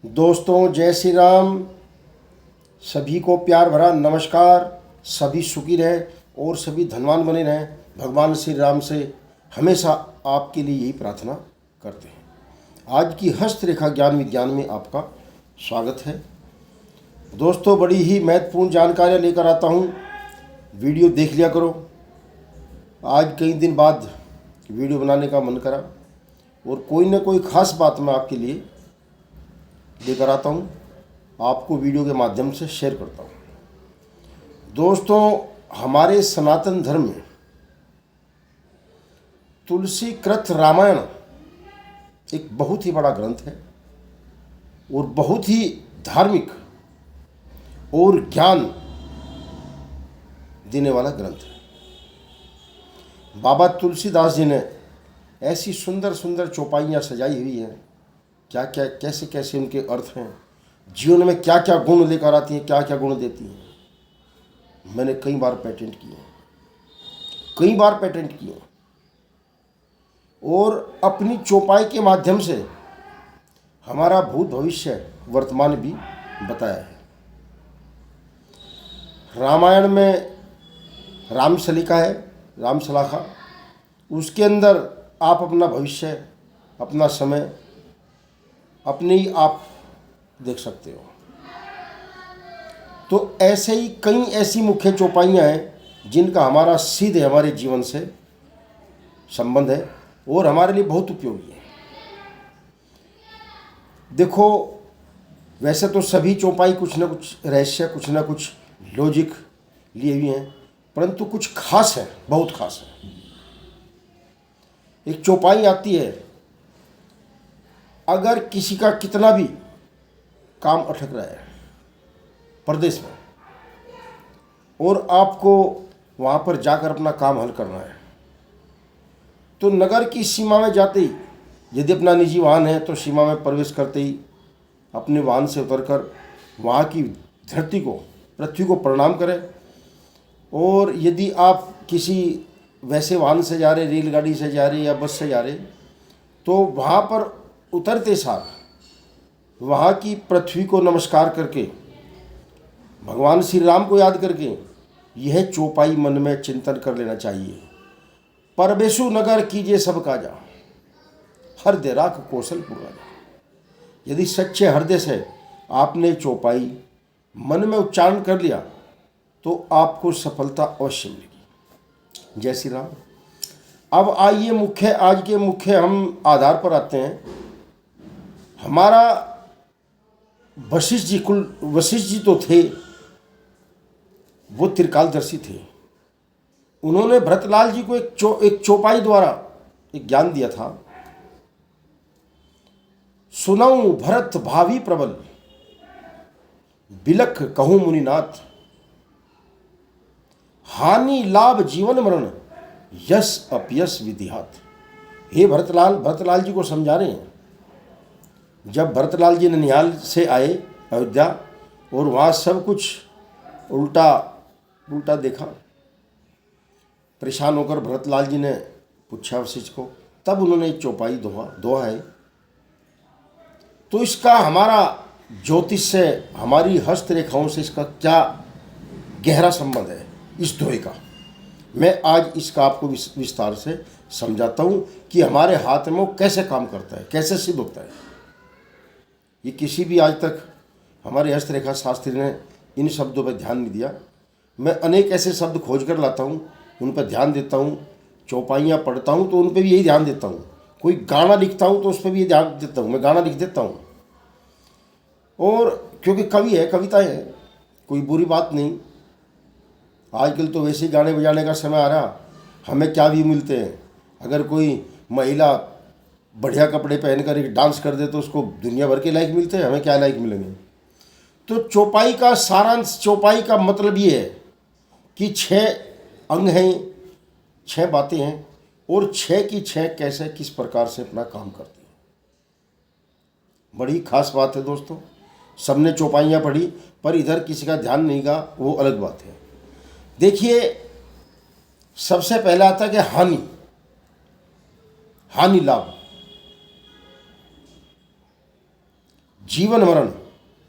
दोस्तों जय श्री राम। सभी को प्यार भरा नमस्कार। सभी सुखी रहें और सभी धनवान बने रहें। भगवान श्री राम से हमेशा आपके लिए यही प्रार्थना करते हैं। आज की हस्तरेखा ज्ञान विज्ञान में आपका स्वागत है। दोस्तों बड़ी ही महत्वपूर्ण जानकारियाँ लेकर आता हूँ, वीडियो देख लिया करो। आज कई दिन बाद वीडियो बनाने का मन करा और कोई ना कोई ख़ास बात मैं आपके लिए लेकर आता हूँ, आपको वीडियो के माध्यम से शेयर करता हूँ। दोस्तों हमारे सनातन धर्म में तुलसी कृत रामायण एक बहुत ही बड़ा ग्रंथ है और बहुत ही धार्मिक और ज्ञान देने वाला ग्रंथ है। बाबा तुलसीदास जी ने ऐसी सुंदर सुंदर चौपाइयाँ सजाई हुई हैं, क्या क्या कैसे कैसे उनके अर्थ हैं, जीवन में क्या क्या गुण लेकर आती हैं, क्या क्या गुण देती हैं। मैंने कई बार पेटेंट किए और अपनी चौपाई के माध्यम से हमारा भूत भविष्य वर्तमान भी बताया है। रामायण में रामसलिका है, रामसलाखा, उसके अंदर आप अपना भविष्य, अपना समय अपने ही आप देख सकते हो। तो ऐसे ही कई ऐसी मुख्य चौपाइयाँ हैं जिनका हमारा सीधे हमारे जीवन से संबंध है और हमारे लिए बहुत उपयोगी है। देखो वैसे तो सभी चौपाई कुछ ना कुछ रहस्य, कुछ ना कुछ लॉजिक लिए हुए हैं, परंतु कुछ खास है, बहुत खास है। एक चौपाई आती है, अगर किसी का कितना भी काम अटक रहा है प्रदेश में और आपको वहाँ पर जाकर अपना काम हल करना है, तो नगर की सीमा में जाते ही, यदि अपना निजी वाहन है तो सीमा में प्रवेश करते ही अपने वाहन से उतरकर वहाँ की धरती को, पृथ्वी को प्रणाम करें। और यदि आप किसी वैसे वाहन से जा रहे, रेलगाड़ी से जा रहे या बस से जा रहे, तो वहाँ पर उतरते सार वहाँ की पृथ्वी को नमस्कार करके, भगवान श्री राम को याद करके यह चौपाई मन में चिंतन कर लेना चाहिए। परबेशु नगर कीजिए सब काजा, हृदय राख कौशलपुर राजा। यदि सच्चे हृदय से आपने चौपाई मन में उच्चारण कर लिया तो आपको सफलता अवश्य मिलेगी। जय श्री राम। अब आइए आज के मुख्य हम आधार पर आते हैं। हमारा वशिष्ठ जी तो थे, वो त्रिकालदर्शी थे। उन्होंने भरतलाल जी को एक चौपाई द्वारा एक ज्ञान दिया था। सुनऊ भरत भावी प्रबल, बिलख कहूँ मुनिनाथ, हानि लाभ जीवन मरण, यश अपयश विधिहात। हे भरतलाल जी को समझा रहे हैं। जब भरतलाल जी ननिहाल से आए अयोध्या और वहाँ सब कुछ उल्टा देखा, परेशान होकर भरतलाल जी ने पूछा वशिष्ठ को, तब उन्होंने चौपाई दोहा है। तो इसका हमारा ज्योतिष से, हमारी हस्तरेखाओं से इसका क्या गहरा संबंध है इस दोहे का, मैं आज इसका आपको विस्तार से समझाता हूँ कि हमारे हाथ में वो कैसे काम करता है, कैसे सिद्ध होता है। ये किसी भी आज तक हमारे हस्तरेखा शास्त्री ने इन शब्दों पर ध्यान नहीं दिया। मैं अनेक ऐसे शब्द खोज कर लाता हूँ, उन पर ध्यान देता हूँ। चौपाइयाँ पढ़ता हूँ तो उन पर भी यही ध्यान देता हूँ। कोई गाना लिखता हूँ तो उस पर भी ये ध्यान देता हूँ, मैं गाना लिख देता हूँ। और क्योंकि कवि है, कविता है, कोई बुरी बात नहीं। आजकल तो वैसे ही गाने बजाने का समय आ रहा, हमें क्या भी मिलते हैं। अगर कोई महिला बढ़िया कपड़े पहनकर एक डांस कर दे तो उसको दुनिया भर के लाइक मिलते हैं, हमें क्या लाइक मिलेंगे। तो चौपाई का सारांश, चौपाई का मतलब ये है कि 6 अंग हैं, 6 बातें हैं और 6 की 6 कैसे किस प्रकार से अपना काम करती हैं। बड़ी खास बात है दोस्तों। सबने चौपाइयाँ पढ़ी पर इधर किसी का ध्यान नहीं गा, वो अलग बात है। देखिए सबसे पहला आता है कि हानि लाभ। जीवन मरण,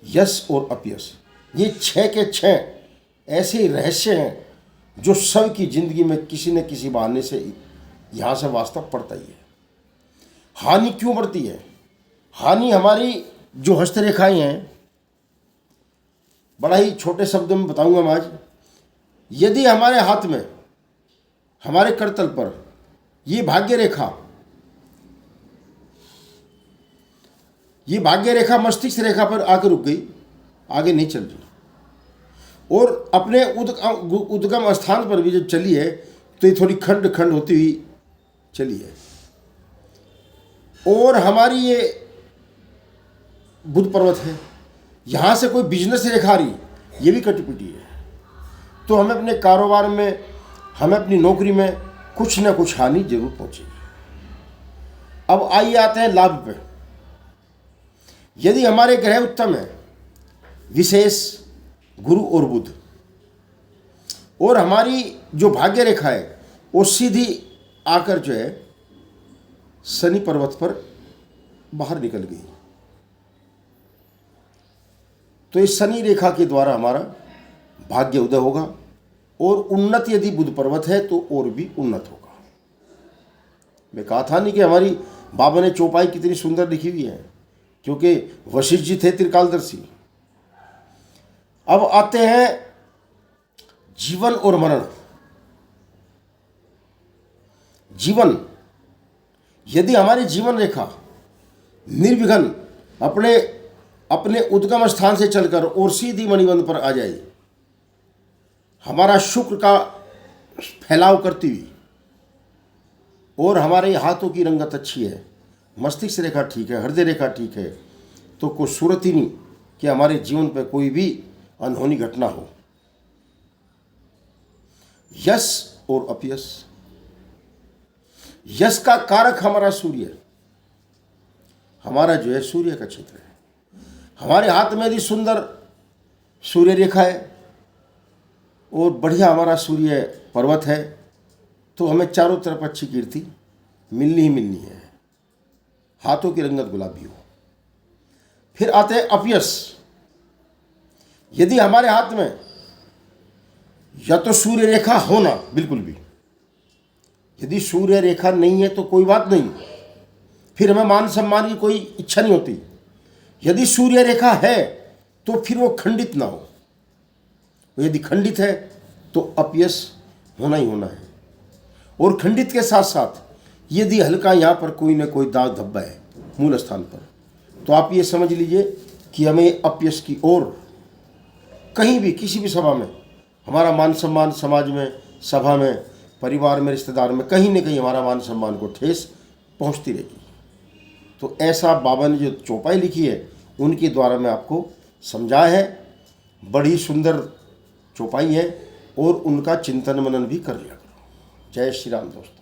यश और अपयश, ये 6 के 6 ऐसे रहस्य हैं जो सब की जिंदगी में किसी न किसी बहाने से यहाँ से वास्तव पड़ता ही है। हानि क्यों बढ़ती है? हानि हमारी जो हस्तरेखाएं हैं, बड़ा ही छोटे शब्दों में बताऊंगा मैं आज। यदि हमारे हाथ में, हमारे करतल पर ये भाग्य रेखा मस्तिष्क रेखा पर आकर रुक गई, आगे नहीं चल रही, और अपने उद्गम स्थान पर भी जब चली है तो ये थोड़ी खंड खंड होती हुई चली है, और हमारी ये बुध पर्वत है, यहाँ से कोई बिजनेस रेखा रही, ये भी कटपिटी है, तो हमें अपने कारोबार में, हमें अपनी नौकरी में कुछ न कुछ हानि जरूर पहुंचेगी। अब आइए आते हैं लाभ पे। यदि हमारे ग्रह उत्तम है, विशेष गुरु और बुध, और हमारी जो भाग्य रेखा है वो सीधी आकर जो है शनि पर्वत पर बाहर निकल गई, तो इस शनि रेखा के द्वारा हमारा भाग्य उदय होगा, और उन्नत यदि बुध पर्वत है तो और भी उन्नत होगा। मैं कहा था नहीं कि हमारी बाबा ने चौपाई कितनी सुंदर लिखी हुई है, क्योंकि वशिष्ठ जी थे त्रिकालदर्शी। अब आते हैं जीवन और मरण। जीवन, यदि हमारी जीवन रेखा निर्विघ्न अपने उद्गम स्थान से चलकर और सीधी मणिबंध पर आ जाए, हमारा शुक्र का फैलाव करती हुई, और हमारे हाथों की रंगत अच्छी है, मस्तिष्क रेखा ठीक है, हृदय रेखा ठीक है, तो कोई सूरत ही नहीं कि हमारे जीवन पर कोई भी अनहोनी घटना हो। यश और अपयश, यश का कारक हमारा सूर्य, हमारा जो है सूर्य का क्षेत्र है। हमारे हाथ में यदि सुंदर सूर्य रेखा है और बढ़िया हमारा सूर्य पर्वत है, तो हमें चारों तरफ अच्छी कीर्ति मिलनी ही मिलनी है, हाथों की रंगत गुलाबी हो। फिर आते हैं अपयश। यदि हमारे हाथ में या तो सूर्य रेखा होना, बिल्कुल भी, यदि सूर्य रेखा नहीं है तो कोई बात नहीं, फिर हमें मान सम्मान की कोई इच्छा नहीं होती। यदि सूर्य रेखा है तो फिर वो खंडित ना हो, यदि खंडित है तो अपयश होना ही होना है। और खंडित के साथ साथ यदि हल्का यहाँ पर कोई न कोई दाग धब्बा है मूल स्थान पर, तो आप ये समझ लीजिए कि हमें अपयश की ओर कहीं भी किसी भी सभा में हमारा मान सम्मान, समाज में, सभा में, परिवार में, रिश्तेदार में, कहीं न कहीं हमारा मान सम्मान को ठेस पहुंचती रहेगी। तो ऐसा बाबा ने जो चौपाई लिखी है उनके द्वारा मैं आपको समझाया है। बड़ी सुंदर चौपाई है, और उनका चिंतन मनन भी कर लिया करो। जय श्री राम दोस्तों।